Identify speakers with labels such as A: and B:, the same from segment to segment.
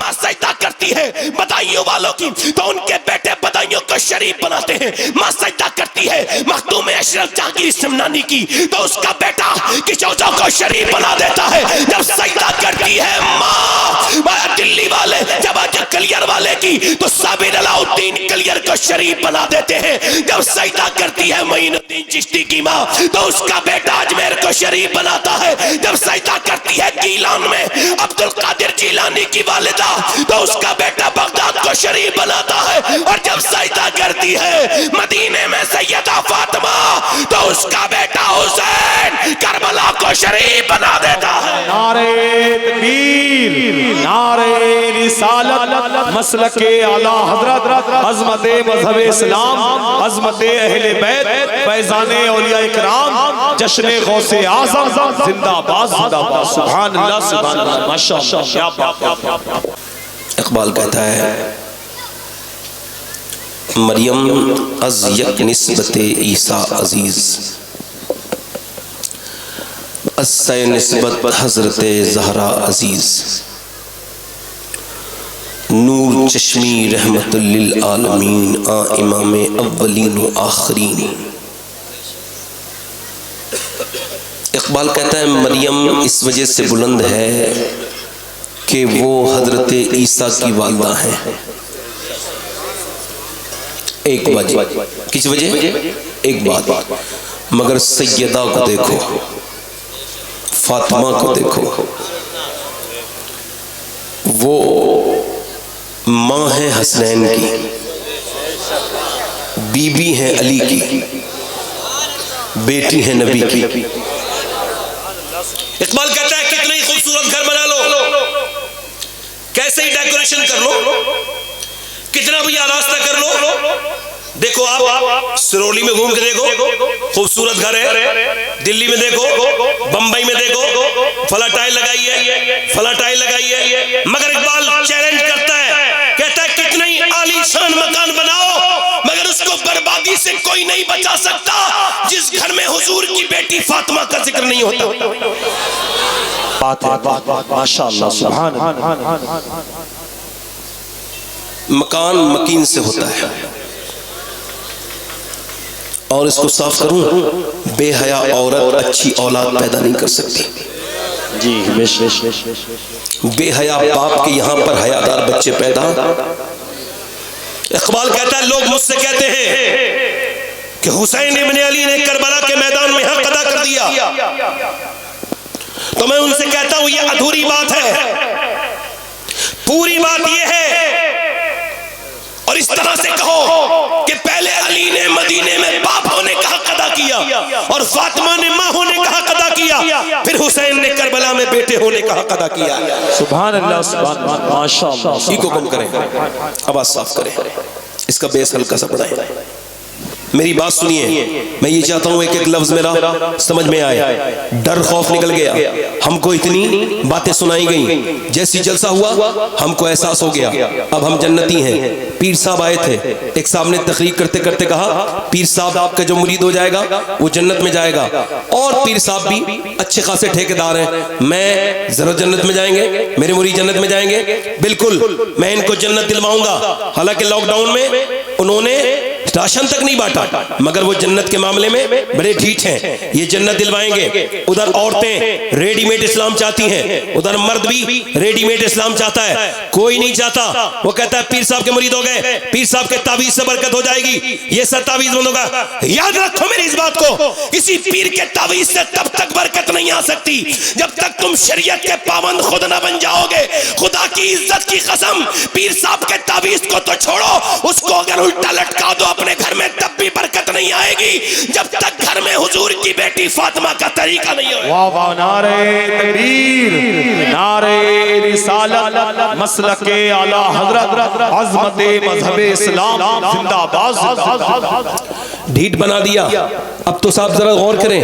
A: माँ सजदा करती है बदायूं वालों की तो उनके बेटे बदायूं को शरीफ बनाते हैं। माँ सजदा करती है मखदूम अशरफ जहांगीर सिमनानी की तो उसका बेटा किशोर को शरीफ बना देता है। जब सजदा करती है माँ दिल्ली वाले जब कलियर वाले की तो साबिर अलाउद्दीन कलियर को शरीफ बना देते हैं। जब सजदा करती है मोइनुद्दीन चिश्ती की माँ तो उसका बेटा अजमेर को शरीफ बनाता है। जब सजदा करती है गीलान में अब्दुल कादिर जीलानी की वालिदा तो उसका बेटा बगदाद को शरीफ बनाता है। और जब सजदा करती है मदीने में सैयदा फातिमा तो उसका बेटा हुसैन करबला को शरीफ बना देता है।
B: नारे तकबीर, नारे रिसालत, मसलके आला हजरत, अज़मते मज़हब इस्लाम, अज़मते अहले बैत, फैज़ाने औलिया इकराम, जश्ने गौसे आज़म जिंदाबाद जिंदाबाद। सुभान अल्लाह सुभान अल्लाह, माशाअल्लाह, क्या बात।
A: इकबाल कहता है मरियम अज़ यक निस्बते ईसा अजीज अस्से निस्बत हजरते ज़हरा अजीज नूर चश्मी रहमतुल लिल आलमीन आ इमाम अव्वलीन व आखरीन। इकबाल कहता है मरियम इस वजह से बुलंद है कि वो हजरत ईसा की वालिदा है। एक वजह, किस वजह? एक बात, मगर सैयदा को देखो, फातिमा को देखो, वो माँ है हसनैन की, बीबी है अली की, बेटी है नबी की। इकबाल कहता है कितना ही खूबसूरत घर बना लो, कैसे ही डेकोरेशन कर लो, कितना भी आरास्ता कर लो, देखो आप सिरोली में घूम के देखो खूबसूरत घर है, दिल्ली में देखो, बंबई में देखो फला टाइल लगाई है, फला टाइल लगाई है, मगर इकबाल चैलेंज करता है, कहता है कितना ही आलीशान मकान बनाओ मगर उसको बर्बादी से कोई नहीं बचा सकता जिस घर में हुजूर की बेटी फातिमा का जिक्र नहीं होता।
B: माशाअल्लाह सुभान अल्लाह।
A: मकान मकीन से होता है और इसको साफ करूं, बेहया औरत अच्छी औलाद पैदा नहीं कर सकती
B: जी।
A: बेहया बाप के यहाँ पर हयादार बच्चे पैदा। इकबाल कहता है लोग मुझसे कहते हैं कि हुसैन इब्न अली ने करबला के मैदान में हक अदा कर दिया, तो मैं उनसे कहता हूं ये अधूरी बात है, पूरी बात ये है। और इस तरह से कहो कि पहले अली ने मदीने में बाप होने का हक अदा किया और फातिमा ने मां होने का हक अदा किया, फिर हुसैन ने करबला में बेटे होने का हक अदा किया।
B: सुभान अल्लाह सुभान अल्लाह, माशाअल्लाह।
A: इसी को कम करें, आवाज साफ करें, इसका बेस हल्का सा बढ़ाएं। मेरी बात सुनिए, मैं ये चाहता हूं एक एक लफ्ज मेरा समझ में आए। डर खौफ निकल गया, हमको इतनी बातें सुनाई गई, जैसी जलसा हुआ हमको एहसास हो गया अब हम जन्नती हैं। पीर साहब आए थे, एक साहब ने तकरीर करते करते कहा पीर साहब आपका जो मुरीद हो जाएगा वो जन्नत में जाएगा, और पीर साहब भी अच्छे खासे ठेकेदार हैं, मैं जरूर जन्नत में जाएंगे, मेरे मुरीद जन्नत में जाएंगे, बिल्कुल मैं इनको जन्नत दिलवाऊंगा। हालांकि लॉकडाउन में उन्होंने राशन तक नहीं बांटा, मगर वो जन्नत के मामले में बड़े ढीठ हैं, ये जन्नत दिलवाएंगे। उधर औरतें रेडीमेड इस्लाम चाहती हैं, उधर मर्द भी रेडीमेड इस्लाम चाहता है, कोई नहीं चाहता। वो कहता है पीर साहब के मुरीद हो गए, पीर साहब के तावीज से बरकत हो जाएगी, ये सब तावीज बंद होगा। याद रखो मेरी इस बात को, किसी पीर के तावीज से तब तक बरकत नहीं आ सकती जब तक तुम शरीयत के पाबंद खुद ना बन जाओगे। खुदा की इज्जत की कसम, पीर साहब के तावीज को तो छोड़ो, उसको अगर उल्टा लटका दो अपने घर में तब भी बरकत नहीं आएगी जब तक घर में हुजूर की बेटी फातिमा का तरीका नहीं हो।
B: वाह वाह, नारे तकबीर, नारे रिसालत, मसलके आला हजरत, अज़मते मज़हब इस्लाम जिंदाबाद।
A: ढीठ बना दिया। अब तो साहब जरा गौर करें,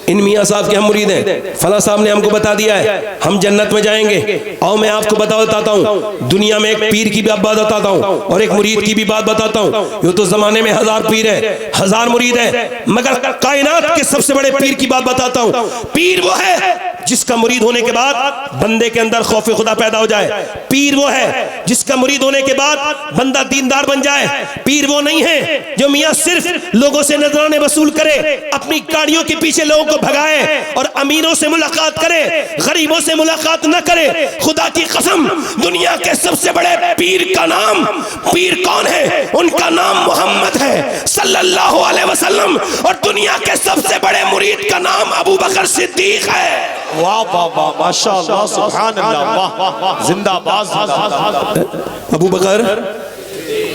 A: इन मियाँ साहब के हम मुरीद हैं, फला साहब ने हमको बता दिया है हम जन्नत में जाएंगे। और मैं आपको बताता हूँ, दुनिया में एक पीर की भी बात बताता हूँ और एक मुरीद की भी बात बताता हूँ। ये तो जमाने में 1000 पीर है, 1000 मुरीद है, मगर कायनात के सबसे बड़े पीर की बात बताता हूँ। पीर वो है जिसका मुरीद होने के बाद बंदे के अंदर खौफ खुदा पैदा हो जाए। पीर वो है जिसका मुरीद होने के बाद बंदा दीनदार बन जाए। पीर वो नहीं है जो मियां सिर्फ लोगों से नजराने वसूल करे, अपनी गाड़ियों के पीछे लोगों को भगाए और अमीरों से मुलाकात करे, गरीबों से मुलाकात न करे। खुदा की कसम, दुनिया के सबसे बड़े पीर का नाम, पीर कौन है? उनका नाम मोहम्मद है सल्लल्लाहु अलैहि वसल्लम, और दुनिया के सबसे बड़े मुरीद का नाम अबू बकर सिद्दीक है।
B: वाह वाह वाह, माशाअल्लाह, सुभान अल्लाह, वाह, जिंदाबाद।
A: अबू बकर,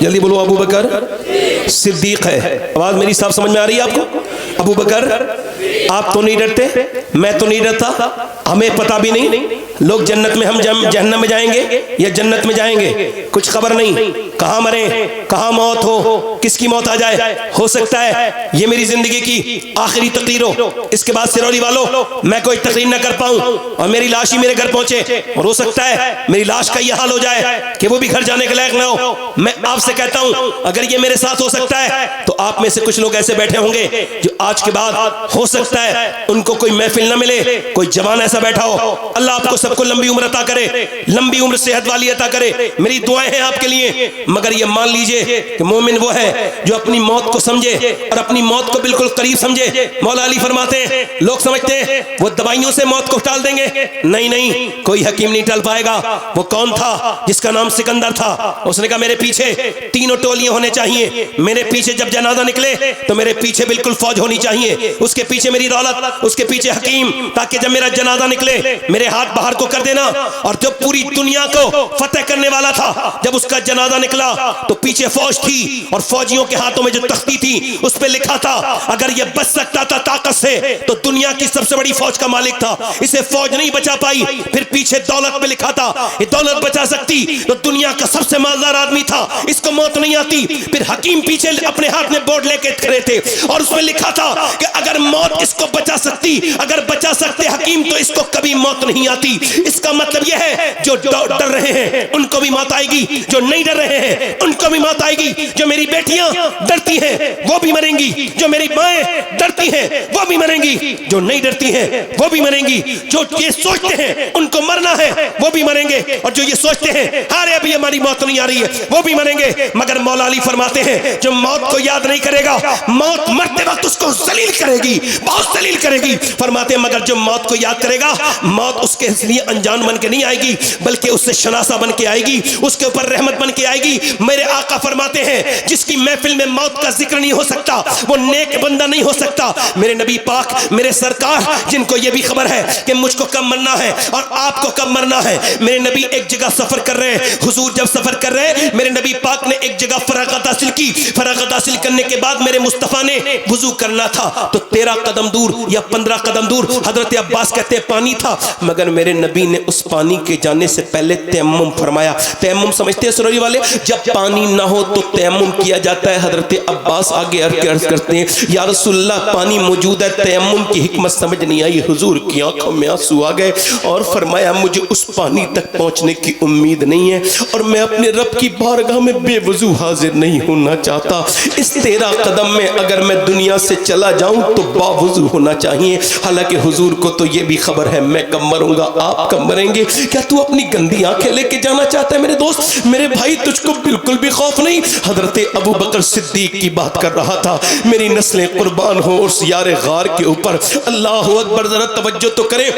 A: जल्दी बोलो, अबू बकर सिद्दीक है। आवाज मेरी साफ समझ में आ रही है आपको? अबू बकर, आप तो नहीं डरते, मैं तो नहीं डरता, हमें पता भी नहीं लोग जन्नत में, हम जहन्नम में जाएंगे या जन्नत में जाएंगे, कुछ खबर नहीं। कहां मरे, कहां मौत हो, किसकी मौत आ जाए। हो सकता है ये मेरी जिंदगी की आखिरी तकरीर हो, इसके बाद सिरौली वालों मैं कोई तकरीर न कर पाऊं और मेरी लाश ही मेरे घर पहुंचे, और हो सकता है मेरी लाश का यह हाल हो जाए कि वो भी घर जाने के लायक ना हो। मैं आपसे कहता हूं, अगर ये मेरे साथ हो सकता है तो आप में से कुछ लोग ऐसे बैठे होंगे जो आज के बाद हो सकता है उनको कोई महफिल न मिले, कोई जवान ऐसा बैठा हो। अल्लाह आपको सबको लंबी उम्र अता करे, लंबी उम्र सेहत वाली अता करे। मेरी दुआएं हैं आपके लिए। मगर ये मान लीजिए कि मोमिन वो है जो अपनी मौत को समझे और अपनी मौत को बिल्कुल करीब समझे। मौला अली फरमाते हैं, लोग समझते हैं वो दवाइयों से मौत को टाल देंगे। नहीं नहीं, कोई हकीम नहीं टाल पाएगा। वो कौन था जिसका नाम सिकंदर था? उसने कहा मेरे पीछे तीनों टोलियां होने चाहिए, मेरे पीछे जब जनाजा निकले तो मेरे पीछे बिल्कुल फौज होनी चाहिए, उसके पीछे मेरी दौलत, उसके पीछे हकीम, ताकि जब मेरा जनाजा निकले मेरे हाथ बाहर को कर देना। और जो पूरी दुनिया को फतेह करने वाला था, जब उसका जनाजा निकला तो पीछे फौज थी और फौजियों के हाथों में जो तख्ती थी उस पे लिखा था अगर ये बच सकता था ताकत से तो दुनिया की सबसे बड़ी फौज का मालिक था। इसे फौज नहीं बचा पाई। फिर पीछे दौलत पे लिखा था ये दौलत बचा सकती तो दुनिया का सबसे मालदार आदमी था, इसको मौत नहीं आती। फिर हकीम पीछे अपने हाथ में बोर्ड लेके खड़े थे और उसमें लिखा था कि अगर मौत इसको बचा सकती, अगर बचा सकते हकीम तो इसको कभी मौत नहीं आती। इसका मतलब यह है जो डर रहे हैं उनको भी मौत आएगी, जो नहीं डर रहे हैं उनको भी मौत आएगी। जो मेरी बेटियां डरती हैं वो भी मरेंगी, जो मेरी माएं डरती हैं वो भी मरेंगी, जो नहीं डरती हैं वो भी मरेंगी, जो ये सोचते हैं उनको मरना है वो भी मरेंगे, और जो ये सोचते हैं अरे अभी हमारी मौत नहीं आ रही है वो भी मरेंगे। मगर मौला अली फरमाते हैं जो मौत को याद नहीं करेगा मौत मरते वक्त उसको जलील करेगी, बहुत जलील करेगी। फरमाते हैं मगर जो मौत को याद करेगा मौत उसके लिए अनजान बन के नहीं आएगी बल्कि उससे शनासा बन के आएगी, उसके ऊपर रहमत बन के आएगी। मेरे आका फरमाते हैं जिसकी महफिल में मौत का जिक्र नहीं हो सकता वो नेक बंदा नहीं हो सकता। मेरे नबी पाक, मेरे सरकार, जिनको ये भी खबर है कि मुझको कब मरना है और आपको कब मरना है। मेरे नबी एक जगह सफर कर रहे हैं, हुजूर जब सफर कर रहे हैं मेरे नबी पाक ने एक जगह फरागत हासिल की। फरागत हासिल करने के बाद मेरे मुस्तफा ने वुजू करना था तो 13 कदम दूर या 15 कदम दूर हजरत अब्बास कहते हैं पानी था, मगर मेरे नबी ने उस पानी के जाने से पहले तयम्मुम फरमाया। तयम्मुम समझते हैं सुररी वाले, जब पानी ना हो तो तयम्मुम किया जाता है। हजरत अब्बास आगे अर्ज करते हैं या रसूलल्लाह पानी मौजूद है, तयम्मुम की हिकमत समझ नहीं आई। हुजूर की आंखों में आंसू आ गए और फरमाया मुझे उस पानी तक पहुंचने की उम्मीद नहीं है और मैं अपने रब की बारगाह में बेवजू हाजिर नहीं होना चाहता। इस 13 कदम में अगर मैं दुनिया से चला जाऊं तो बावजू होना चाहिए। हालांकि हुजूर को तो ये भी खबर है मैं कब मरूंगा, आप कब मरेंगे। क्या तू अपनी गंदी आंखें लेके जाना चाहता है मेरे दोस्त, मेरे भाई? तुझको बिल्कुल भी खौफ नहीं। हजरत अबू बकर सिद्दीक की बात कर रहा था। मेरी नस्लें कुर्बान हो उस यार गार के ऊपर। अल्लाह अकबर, जरा तवज्जो तो करें।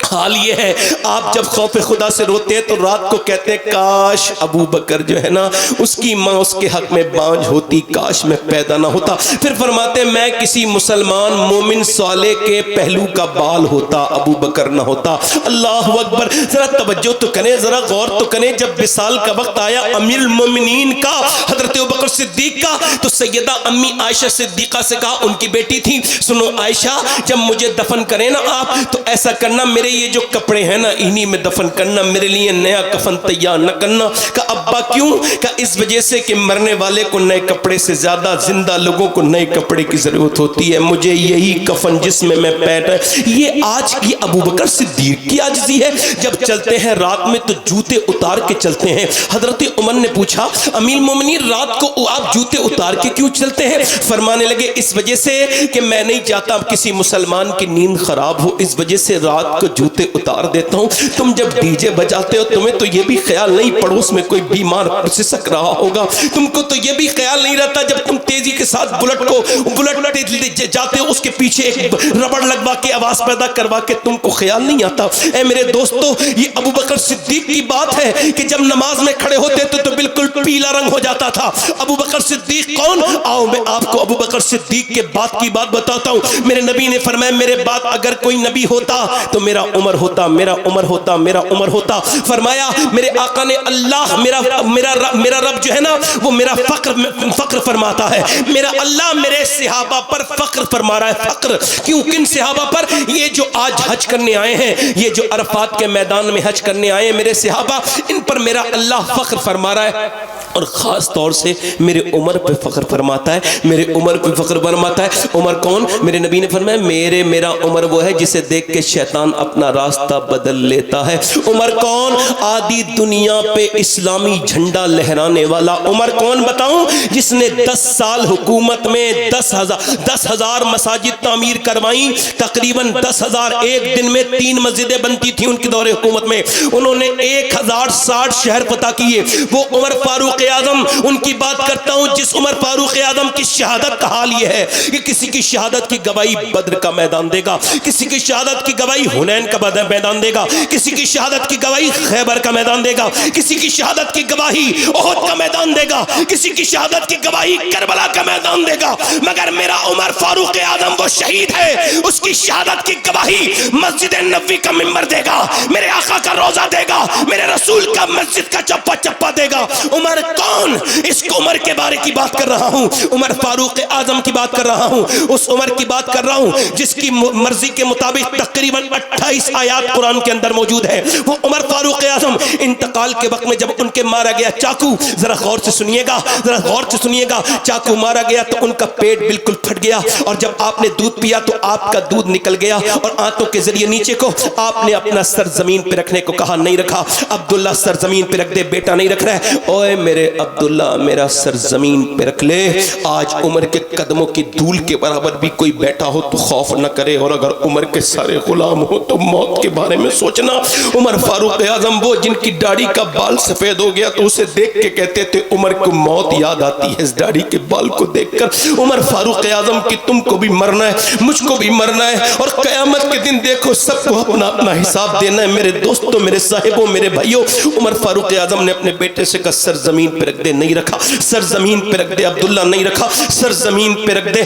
A: हाल ये है आप जब खौफ खुदा से रोते हैं तो रात को कहते हैं काश अबू बकर जो है ना उसकी माँ उसके हक में बांझ होती, काश मैं पैदा ना होता। फिर फरमाते हैं मैं किसी मुसलमान मोमिन साले के पहलू का बाल होता, अबू बकर ना होता। अल्लाह अकबर, जरा तवज्जो तो करें, जरा गौर तो करें। जब विसाल का वक्त आया अमीरुल मोमिनीन का, हजरत अबू बकर सिद्दीक का, तो सैयदा अम्मी आयशा सिद्दीका से कहा, उनकी बेटी थी, सुनो आयशा जब मुझे दफन करें ना आप तो ऐसा करना मेरे ये जो कपड़े हैं ना इन्हीं में दफन करना, मेरे लिए नया कफन तैयार न करना। का अब्बा क्यों? का इस वजह से कि मरने वाले को नए कपड़े से ज्यादा जिंदा लोगों को नए कपड़े की जरूरत होती है। मुझे यही कफन जिसमें मैं पैठ है। ये आज की अबू बकर सिद्दीक की आजिज़ी है। जब चलते हैं रात में तो जूते उतार के चलते हैं। हजरत उमर ने पूछा अमीर मोमिनीन रात को आप जूते उतार के क्यों चलते हैं? फरमाने लगे इस वजह से कि मैं नहीं चाहता किसी मुसलमान की नींद खराब हो, इस वजह से रात को जूते उतार देता हूँ। तुम जब डीजे बजाते हो तुम्हें तो ये भी ख्याल नहीं पड़ोस में कोई बीमार सिसक रहा होगा, तुमको तो ये भी ख्याल नहीं रहता जब तुम तेजी के साथ बुलेट जाते हो उसके पीछे एक रबड़ लगवा के आवाज पैदा करवा के, तुमको ख्याल नहीं आता। ऐ मेरे दोस्तों, ये अबू बकर सिद्दीक की बात है कि जब नमाज में खड़े होते तो बिल्कुल पीला रंग हो जाता था। अबू बकर सिद्दीक कौन? आओ मैं आपको अबू बकर सिद्दीक के बात की बात बताता हूं। मेरे नबी ने फरमाया मेरे बाद अगर कोई नबी होता तो मेरा उमर होता, मेरा उमर होता, मेरा उमर होता। फरमाया मेरे आका ने अल्लाह मेरा रब जो है ना वो मेरा फक्र फरमाता है। मेरा अल्लाह मेरे सहाबा पर फक्र फरमा रहा है। फक्र क्यों? किन सहाबा पर? ये जो आज हज करने आए हैं, ये जो अरफात के मैदान में हज करने आए हैं मेरे सहाबा, इन पर मेरा अल्लाह फक्र फरमा रहा है और खास तौर से मेरे उमर पे फख्र फरमाता है, मेरे उमर पे फख्र फरमाता है। उमर कौन? मेरे नबी ने फरमाया मेरा उमर वो है जिसे देख के शैतान अपना रास्ता बदल लेता है। उमर कौन? आदि दुनिया पे इस्लामी झंडा लहराने वाला। उमर कौन बताऊं? जिसने 10 साल हुकूमत में 10,000 मसाजिद तामीर करवाई, तकरीबन 10,000। एक दिन में 3 मस्जिदें बनती थी उनके दौरे हुकूमत में। उन्होंने 1060 शहर फतह किए। वो उमर फारूक आजम, उनकी बात करता हूं जिस उमर फारूक आजम की शहादत का हाल यह है कि किसी की शहादत की गवाही बद्र का मैदान देगा, किसी की शहादत की गवाही हुनैन का मैदान देगा, किसी की शहादत की गवाही खैबर का मैदान देगा, किसी की शहादत की गवाही ओहद का मैदान देगा, किसी की शहादत की गवाही करबला का मैदान देगा। मगर मेरा उमर फारूक आजम वो शहीद है, उसकी शहादत की गवाही मस्जिद नबवी का मिंबर देगा, मेरे आका का रोजा देगा, मेरे रसूल का मस्जिद का चप्पा चप्पा देगा। उमर कौन? इस उमर के बारे की बात कर रहा हूं, उमर फारूक आजम की बात कर रहा हूं, उस उमर की बात कर रहा हूं जिसकी मर्जी के मुताबिक तकरीबन 28 आयत कुरान के अंदर मौजूद है। वो उमर फारूक आजम इंतकाल के वक्त में जब उनके मारा गया चाकू, जरा गौर से सुनिएगा, जरा गौर से सुनिएगा, चाकू मारा गया तो उनका पेट बिल्कुल फट गया और जब आपने दूध पिया तो आपका दूध निकल गया और आंतों के जरिए नीचे को आपने अपना सर जमीन पे रखने को कहा, नहीं रखा। अब्दुल्ला सर जमीन पे रख दे, बेटा नहीं रख रहा है। ओए मेरे अब्दुल्ला मेरा सर जमीन पे रख ले। आज उमर के कदमों की धूल के बराबर भी कोई बैठा हो तो खौफ न करे, और अगर उमर के सारे गुलाम हो तो मौत के बारे में सोचना। उमर फारूक आजम वो जिनकी दाढ़ी का बाल सफेद हो गया तो उसे देख के कहते थे उमर को मौत याद आती है इस दाढ़ी के बाल को देखकर। उमर फारूक आजम की तुमको भी मरना है, मुझको भी मरना है, और कयामत के दिन देखो सबको अपना अपना हिसाब देना है। मेरे दोस्तों, मेरे साहिबों, मेरे भाइयों, उमर फारूक आजम ने अपने बेटे से कहा सर जमीन पे रख दे, नहीं रखा। सर जमीन पे रख दे, अब्दुल्ला नहीं रखा। सर जमीन पे रख दे,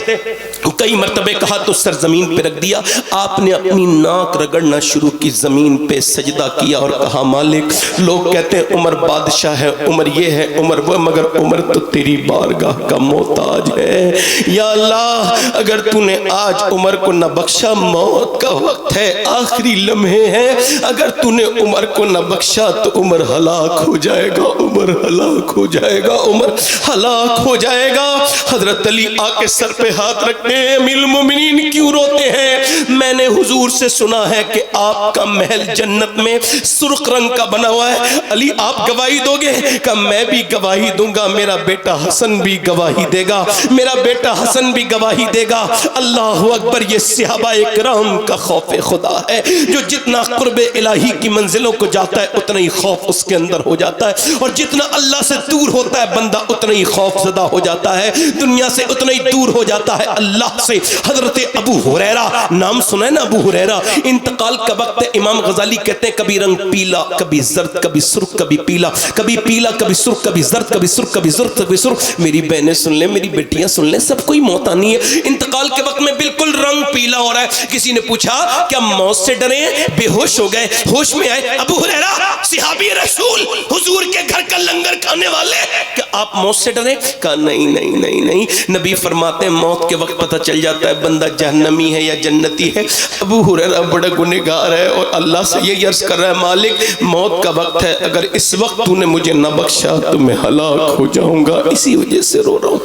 A: कई मर्तबे कहा तो सर जमीन पे रख दिया। आपने अपनी नाक रगड़ना शुरू की, जमीन पे सजदा किया और कहा मालिक, लोग कहते हैं उमर बादशाह है, उमर ये है, उमर वो, मगर उमर तो तेरी बारगाह का मोहताज है। या अल्लाह, अगर तूने आज उमर को न बख्शा, मौत का वक्त है, आखिरी लम्हे हैं, अगर तूने उमर को न बख्शा तो उमर हलाक हो जाएगा, उमर हलाक हो जाएगा, उमर हलाक हो जाएगा। हजरत अली आके सर पे हाथ रखते हैं, अमीरुल मोमिनीन क्यों रोते हैं? मैंने हुजूर से सुना है कि आपका महल जन्नत में सुर्ख रंग का बना हुआ है, अली आप गवाही दोगे? कि मैं भी गवाही दूंगा, मेरा बेटा हसन भी गवाही देगा, मेरा बेटा हसन भी गवाही देगा। अल्लाहु अकबर। ये सहाबाए किराम का खौफ खुदा है, जो जितना कुर्बे इलाही की मंजिलों को जाता है उतना ही खौफ उसके अंदर हो जाता है, और जितना अल्लाह से दूर होता है बंदा उतना ही खौफजदा हो जाता है, दुनिया से उतना ही दूर हो जाता है अल्लाह से। हजरत अबू हुरैरा, नाम सुना है ना अबू हुरैरा? इंतकाल का वक्त है, इमाम गजाली कहते हैं कभी रंग पीला, कभी जर्द, कभी सुर्ख, कभी पीला, कभी पीला, कभी सुर्ख, कभी जर्द, कभी सुर्ख, कभी जर्द, कभी सुर्ख। मेरी बहनें सुन ले, मेरी बेटियां सुन ले, सब कोई मौत आनी है। इंतकाल के वक्त में बिल्कुल रंग पीला हो रहा है। किसी ने पूछा क्या मौत से डरे? बेहोश हो गए, होश में आए। अबू हुरैरा सहाबी रसूल, हुजूर के घर का लंगर खाने वाले, क्या आप मौत से डरे? कहा नहीं नहीं नहीं नहीं। नबी फरमाते हैं मौत के वक्त पता चल जाता है बंदा जहन्नमी है या जन्नती है। अबू हुरैरा बड़ा गुनहगार है और अल्लाह से ये अर्ज कर रहा है मालिक, मौत का वक्त है, अगर इस वक्त तूने मुझे न बख्शा तो मैं हलाक हो जाऊंगा, इसी वजह से रो रहा हूं।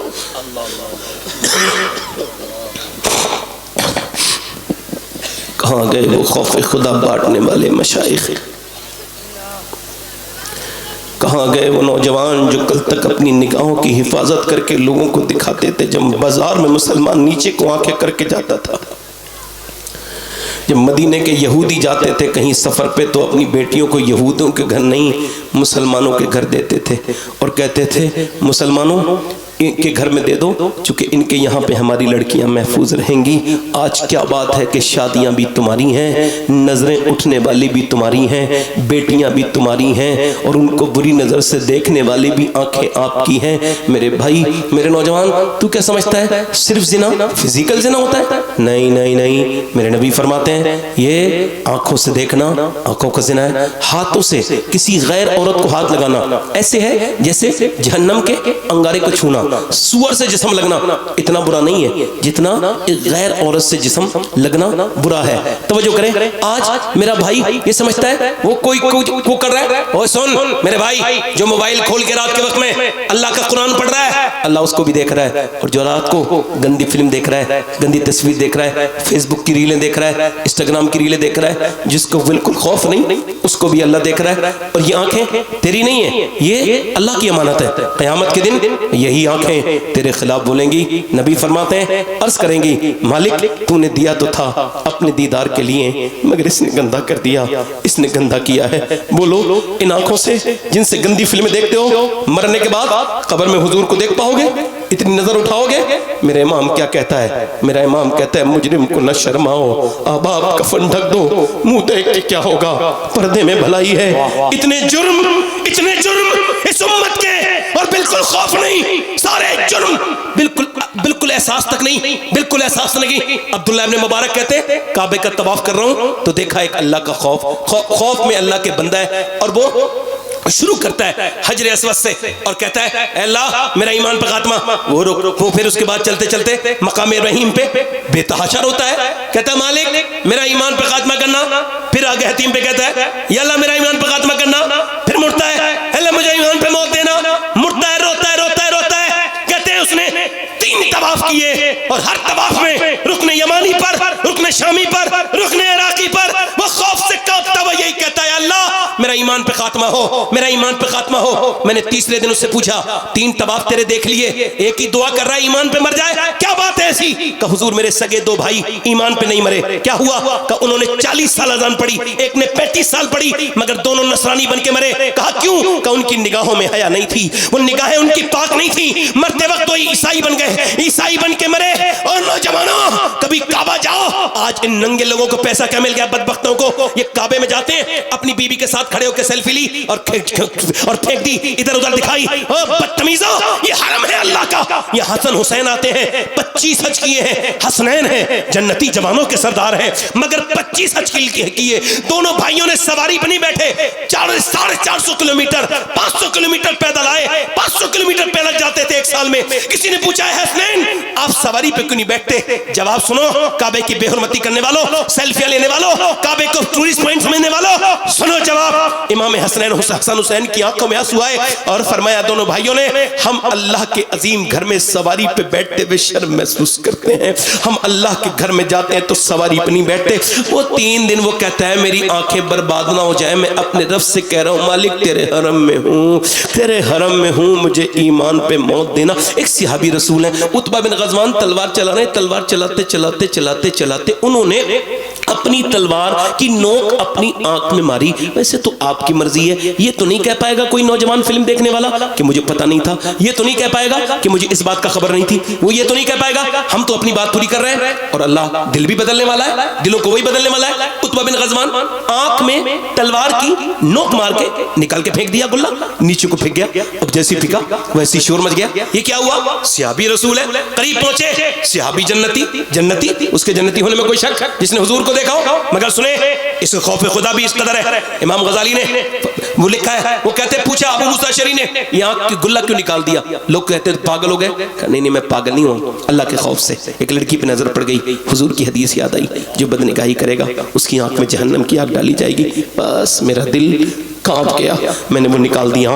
A: कहाँ गए वो खौफ खुदा बांटने वाले मशाइख? कहाँ गए वो नौजवान जो कल तक अपनी निगाहों की हिफाजत करके लोगों को दिखाते थे? जब बाजार में मुसलमान नीचे को आंखें करके जाता था, जब मदीने के यहूदी जाते थे कहीं सफ़र पे तो अपनी बेटियों को यहूदियों के घर नहीं मुसलमानों के घर देते थे और कहते थे मुसलमानों इनके घर में दे दो, चूँकि इनके यहाँ पे हमारी लड़कियाँ महफूज रहेंगी। आज क्या बात है कि शादियाँ भी तुम्हारी हैं, नज़रें उठने वाली भी तुम्हारी हैं, बेटियाँ भी तुम्हारी हैं और उनको बुरी नज़र से देखने वाली भी आंखें आपकी हैं। मेरे भाई, मेरे नौजवान, तू क्या समझता है सिर्फ जिना फिजिकल जिना होता है? नहीं नहीं नहीं, मेरे नबी फरमाते हैं ये आंखों से देखना आंखों का जिना है। हाथों से किसी गैर औरत को हाथ लगाना ऐसे है जैसे जहन्नम के अंगारे को छूना। सुअर से जिस्म लगना इतना बुरा नहीं है जितना एक गैर औरत से जिस्म लगना बुरा है। तवज्जो करें, आज मेरा भाई ये समझता है वो कोई को कर रहा है। ओए सुन मेरे भाई, जो मोबाइल खोल के रात के वक्त में अल्लाह का कुरान पढ़ रहा है, अल्लाह उसको भी देख रहा है। और जो रात को गंदी फिल्म देख रहा है, गंदी तस्वीर देख रहा है, फेसबुक की रीलें देख रहा है, इंस्टाग्राम की रीलें देख रहा है, जिसको बिल्कुल खौफ नहीं उसको भी अल्लाह देख रहा है। और ये आंखें तेरी नहीं है, ये अल्लाह की अमानत है। क़यामत के दिन यही आंखें तेरे खिलाफ बोलेंगी। नबी फरमाते हैं, अर्ज करेंगी मालिक तूने दिया तो था अपने दीदार के लिए, मगर इसने गंदा कर दिया, इसने गंदा किया है। बोलो इन आंखों से जिनसे गंदी फिल्में देखते हो, मरने के बाद कब्र में हुजूर को देख पाओगे? इतनी नजर उठाओगे? मेरा इमाम क्या कहता है? मेरा इमाम कहता है मुजरिम को न शर्माओ, अब आप कफन ढक दो, मुंह देख के क्या होगा, पर्दे में भलाई है। इतने जुर्म इस उम्मत के, और बिल्कुल खौफ नहीं, सारे जुर्म बिल्कुल एहसास तक नहीं, बिल्कुल एहसास नहीं। अब्दुल्लाह इब्न मुबारक कहते हैं काबे का तवाफ कर रहा हूं तो देखा एक अल्लाह का खौफ में अल्लाह के बंदा है और वो शुरू करता है हजर अस्वद से और कहता है अल्लाह मेरा ईमान पे खात्मा। वो फिर उसके बाद चलते चलते मकाम रहीम पे बेतहाशा होता है, कहता है मालिक मेरा ईमान पे खात्मा करना। फिर आगे हतीम पे कहता है या अल्लाह मेरा ईमान पे खात्मा करना। फिर मुड़ता है अल्लाह मुझे ईमान पे मौत देना। मुड़ता है, रोता है रोता है रोता है। कहते हैं उसने 3 तवाफ किए और हर तवाफ में रुकने यमानी पर, रुकने शामी पर, रुकने इराकी पर वो खौफ से कांपता हुआ यही कहता है अल्लाह मेरा ईमान पे खात्मा हो, मेरा ईमान पे खात्मा हो। मैंने तीसरे दिन उससे पूछा 3 तवाफ तेरे देख लिए, एक ही दुआ कर रहा है ईमान पे मर जाए, क्या बात है ऐसी? कहा हुजूर मेरे सगे 2 भाई ईमान पे नहीं मरे। क्या हुआ? कहा उन्होंने 40 साल अज़ान पढ़ी, एक ने 35 साल पढ़ी, मगर दोनों नसरानी बन के मरे। कहा क्यों? कहा उनकी निगाहों में हया नहीं थी, वो निगाहें उनकी पाक नहीं थी, मरते वक्त तो ईसाई बन गए, ईसाई बन के मरे। और नौजवानों कभी काबा जाओ, आज इन नंगे लोगों को पैसा क्या मिल गया बदबख्तों को, ये काबे में जाते हैं अपनी बीवी के साथ खड़े होकर सेल्फी ली और फेंक दी, इधर उधर दिखाई। बदतमीजो, ये हरम है अल्लाह का। ये हसन हुसैन आते हैं, 25 हज किए हैं, हसनैन हैं, जन्नती जवानों के सरदार हैं, मगर 25 हज किए। दोनों भाइयों ने सवारी बनी बैठे, 450 किलोमीटर, 500 किलोमीटर पैदल आए, 500 किलोमीटर पैदल जाते थे एक साल में। किसी ने पूछा है हसनैन आप सवारी पे क्यों नहीं बैठते? जवाब सुनो, काबे की बेहुरमती करने वालों, सेल्फियां लेने वालों, काबे को टूरिस्ट पॉइंट समझने वालों, सुनो जवाब। इमाम हसन हुसैन की आंखों में आंसू आए और फरमाया दोनों भाइयों ने हम अल्लाह के अजीम घर में सवारी पे बैठते हुए शर्म महसूस करते हैं, हम अल्लाह के घर में जाते हैं तो सवारी पे नहीं बैठते। वो 3 दिन वो कहता है मेरी आंखें बर्बाद ना हो जाए, मैं अपने रब से कह रहा हूँ मालिक तेरे हरम में हूँ, तेरे हरम में हूँ, मुझे ईमान पे मौत देना। एक सहाबी रसूल है उतबा बिन गज़वान, तलवार चला रहे, तलवार चलाते चलाते चलाते चलाते उन्होंने अपनी तलवार की नोक अपनी आंख में मारी। वैसे तो आपकी मर्जी है, ये तो नहीं कह पाएगा कोई नौजवान फिल्म देखने वाला कि मुझे पता नहीं था, ये तो नहीं कह पाएगा कि मुझे इस बात का खबर नहीं थी, वो ये तो नहीं कह पाएगा। हम तो अपनी बात पूरी कर रहे हैं और अल्लाह दिल भी बदलने वाला है, दिलों को वही बदलने वाला है। उतबा बिन गज़वान आंख में तलवार की नोक मार के निकाल के फेंक दिया, गुल्ला नीचे को फेंक गया। अब जैसी फेंका वैसी शोर मच गया। ये क्या हुआ? सहाबी रसूल है, करीब पहुंचे, सहाबी जन्नती, उसके जन्नती होने में कोई शक, जिसने हुजूर को देखा हो। मगर सुने इस खौफ खुदा भी इस कदर है, इमाम गजाली ने वो लिखा है, वो कहते पूछा अबू मूसा अशअरी ने ये आंख की गुल्ला क्यों निकाल दिया? लोग कहते पागल हो गए। नहीं मैं पागल नहीं हूँ, अल्लाह के खौफ से एक लड़की पे नजर पड़ गई, हुजूर की हदीस याद आई, जो बदनिगाही करेगा उसकी आंख में जहन्नम की आग डाली जाएगी। बस मेरा दिल कांप गया, मैंने वो निकाल दिया।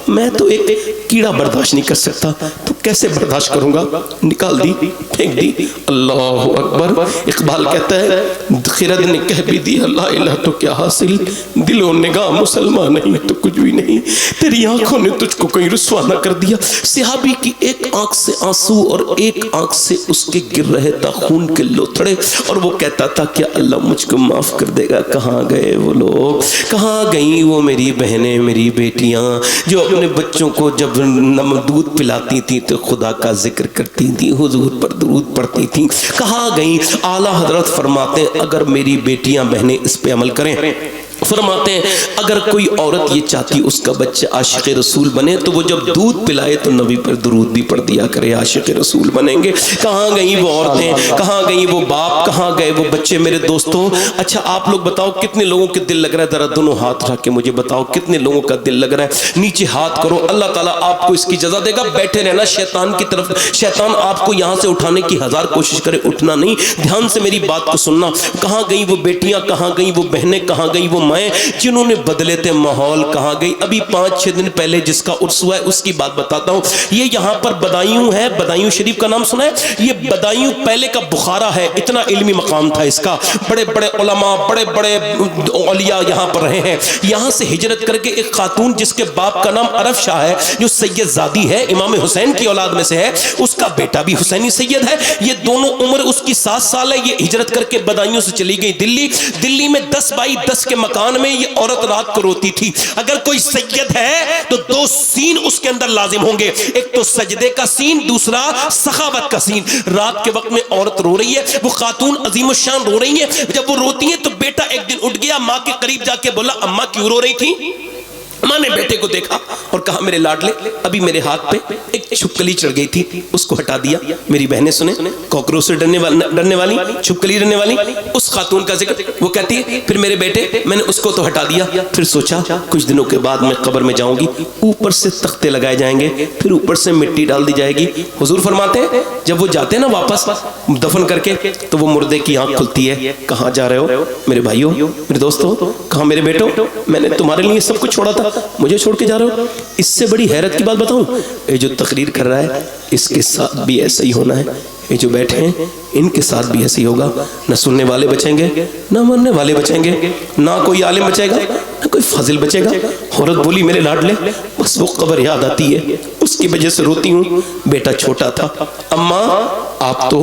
A: मैं तो एक कीड़ा बर्दाश्त नहीं कर सकता, तो कैसे बर्दाश्त करूंगा, निकाल दी, फेंक दी। अल्लाह अकबर। इकबाल कहता है खिरद ने कह भी दी अल्लाह इला तो क्या हासिल, दिलो निगाह मुसलमान नहीं तो कुछ भी नहीं, तेरी आंखों ने तुझको कहीं रुसवा न कर दिया। सहाबी की एक आंख से आंसू और एक आंख से उसके गिर रहे था खून के लोथड़े, और वो कहता था क्या अल्लाह मुझको माफ कर देगा। कहाँ गए वो लोग, कहाँ गई वो मेरी बहनें, मेरी बेटियां जो अपने बच्चों को जब दूध पिलाती थी तो खुदा का जिक्र करती थी, हुजूर पर दुरूद पढ़ती थी, कहाँ गई। आला हजरत फरमाते हैं अगर मेरी बेटियां बहनें इस पे अमल करें, फरमाते हैं अगर कोई औरत ये चाहती उसका बच्चा आशिक रसूल बने तो वो जब दूध पिलाए तो नबी पर दुरूद भी पढ़ दिया करे, आशिक रसूल बनेंगे। कहाँ गई वो औरतें, कहाँ गई वो बाप, कहाँ गए वो बच्चे। मेरे दोस्तों अच्छा आप लोग बताओ कितने लोगों के दिल लग रहा है, जरा दोनों हाथ रख के मुझे बताओ कितने लोगों का दिल लग रहा है। नीचे हाथ करो, अल्लाह ताला आपको इसकी जजा देगा। बैठे रहना शैतान की तरफ, शैतान आपको यहाँ से उठाने की हजार कोशिश करे, उठना नहीं। ध्यान से मेरी बात को सुनना। कहाँ गई वो बेटियां, कहाँ गई वो बहनें, कहाँ गई वो माएँ जिन्होंने बदले थे माहौल, कहाँ गई। अभी 5-6 दिन पहले जिसका उर्स हुआ है उसकी बात बताता हूँ। ये यहाँ पर बदायूं है, बदायूं शरीफ का नाम सुना है। ये बदायूं पहले का बुखारा है, इतना इल्मी मकाम था इसका। बड़े बड़े उलमा, बड़े बड़े औलिया यहाँ पर रहे हैं। यहाँ से हिजरत करके एक खातून जिसके बाप का नाम अरफ शाह है, जो सैयद जादी है, इमाम हुसैन की औलाद में से है, उसका बेटा भी हुसैनी सैयद है। ये दोनों उम्र उसकी 7 साल है। ये हिजरत करके बदायूं से चली गई दिल्ली। दिल्ली में 10 बाई 10 के मकान में ये औरत रात को रोती थी। अगर कोई सैयद है तो 2 सीन उसके अंदर लाजिम होंगे, एक तो सजदे का सीन, दूसरा सखावत का सीन। रात के वक्त में औरत रो रही है, वो खातून अजीम शान रो रही है। जब वो रोती है तो बेटा एक दिन उठ गया, माँ के करीब जाके बोला अम्मा क्यों रो रही थी। माँ ने बेटे को देखा और कहा मेरे लाडले अभी मेरे हाथ पे एक छिपकली चढ़ गई थी, उसको हटा दिया। मेरी बहनें सुने, कॉकरोच से डरने वाली छिपकली डरने वाली उस खातून का जिक्र। वो कहती है फिर मेरे बेटे मैंने उसको तो हटा दिया, फिर सोचा कुछ दिनों के बाद मैं कब्र में जाऊंगी, ऊपर से तख्ते लगाए जाएंगे, फिर ऊपर से मिट्टी डाल दी जाएगी। हुजूर फरमाते हैं जब वो जाते हैं ना वापस दफन करके तो वो मुर्दे की आंख खुलती है। कहाँ जा रहे हो मेरे भाइयों, मेरे दोस्तों, कहाँ मेरे बेटो, मैंने तुम्हारे लिए सब कुछ छोड़ा था, मुझे छोड़ के जा रहे हो। इससे बड़ी हैरत की बात बताऊं, ये जो तकरीर कर रहा है इसके साथ भी ऐसा ही होना है। ये जो बैठे हैं इनके साथ भी ऐसे ही होगा। न सुनने वाले बचेंगे, न मरने वाले बचेंगे, ना कोई आलिम बचेगा, न कोई फाजिल बचेगा। औरत बोली मेरे लाडले बस वो कब्र याद आती है, उसकी वजह से रोती हूँ। बेटा छोटा था, अम्मा आप तो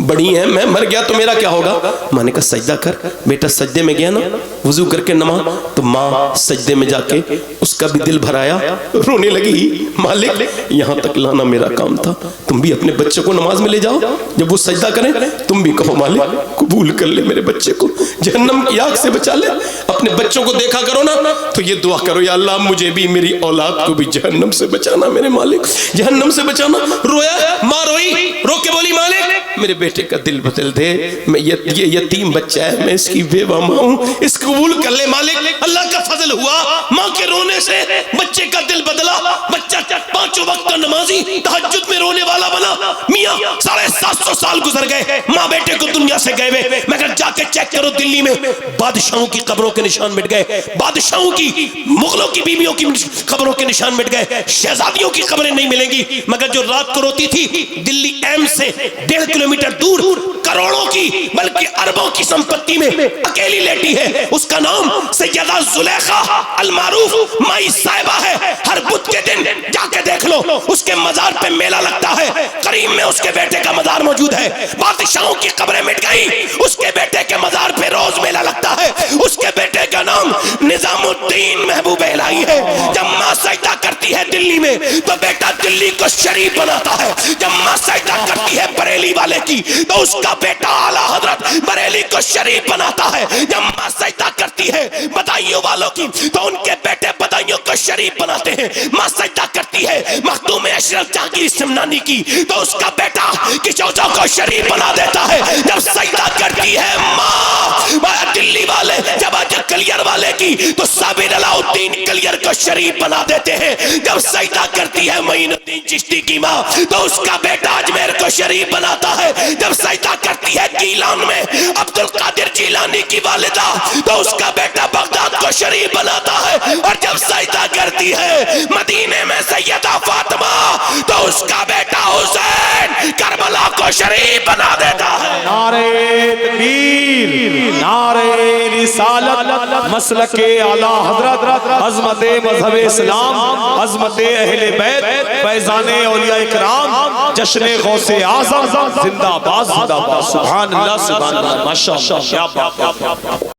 A: बड़ी हैं, मैं मर गया तो मेरा क्या होगा। माँ ने कहा सजदा कर। बेटा सजदे में गया ना, वुजू करके नमा, तो माँ सजदे में जाके उसका भी दिल भराया, रोने लगी मालिक यहाँ तक लाना मेरा काम था, तुम भी अपने बच्चे को नमाज में ले जाओ, जब वो सजदा करें तुम भी कहो मालिक कबूल कर ले मेरे बच्चे को, जहन्नम की आग से बचा ले। अपने बच्चों को देखा करो ना तो ये दुआ करो या अल्लाह मुझे भी मेरी औलाद को भी जहन्नम से बचाना, मेरे मालिक जहन्नम से बचाना। रोया, माँ रोई, रो के बोली मालिक मेरे बेटे का दिल बदल दे, मैं ये यतीम बच्चा है, मैं इसकी बेवा माँ हूँ, इस कबूल कर ले मालिक। अल्लाह का फजल हुआ, माँ के रोने से बच्चे का दिल बदला। बच्चा 5 वक्त का नमाजी, तहज्जुद में रोने वाला बना। मियाँ 750 साल गुजर गए, माँ बेटे को दुनिया से गए हुए, मगर जाके चेक करो दिल्ली में बादशाहों की कब्रों के निशान मिट गए, बादशाहों की, मुगलों की बीवियों की कब्रों के निशान मिट गए, शहजादियों की कब्रें नहीं मिलेंगी। मगर जो रात को रोती थी दिल्ली एम्स से 1.5 किलोमीटर दूर, करोड़ों की बल्कि अरबों की संपत्ति में अकेली लेटी है, उसका नाम सैयदा जुलेखा अल मारूफ माई साहिबा है। हर बुध के दिन जाके देख लो, उसके मजार पे मेला लगता है, करीब में उसके बेटे का मजार मौजूद है। बादशाहों की कब्रें मिट गई, उसके बेटे के मजार पे रोज मेला लगता है। उसके बेटे का नाम निजामुद्दीन महबूब इलाही है। जब माँ सजदा करती है दिल्ली में तो बेटा दिल्ली को शरीफ बनाता है। जब माँ सजदा करती है बरेली वाले की तो उसका बेटा आला हजरत बरेली को शरीफ बनाता है। जब माँ सजदा करती है बदायूं वालों की तो उनके बेटे बदायूं को शरीफ बनाते हैं। माँ सजदा करती है मखदूम अशरफ जहांगीर सिमनानी की तो उसका बेटा किशोर को शरीफ बना देता है। जब सजदा करती है माँ दिल्ली वाले, जब कलियर वाले की तो साबिर अलाउद्दीन कलियर को शरीफ बना देते हैं। जब सजदा करती है मोइनुद्दीन चिश्ती की माँ तो उसका बेटा अजमेर को शरीफ बनाता है। जब सजदा करती है गीलान में अब्दुल कादिर जीलानी की वालिदा तो उसका बेटा बगदाद को शरीफ बनाता है। और जब सजदा करती है मदीने में सैयदा फातिमा तो उसका बेटा को शरीफ बना देता है।
B: नारे तकबीर, नारे रिसालत, मसलके आला हजरत, अज़मते मज़हब इस्लाम, अज़मते अहले बैत, फैज़ाने औलिया इकराम, जश्न गौसे आज़म, जिंदाबाद जिंदाबाद। सुभान अल्लाह, सुभान अल्लाह, माशाअल्लाह, क्या बात है।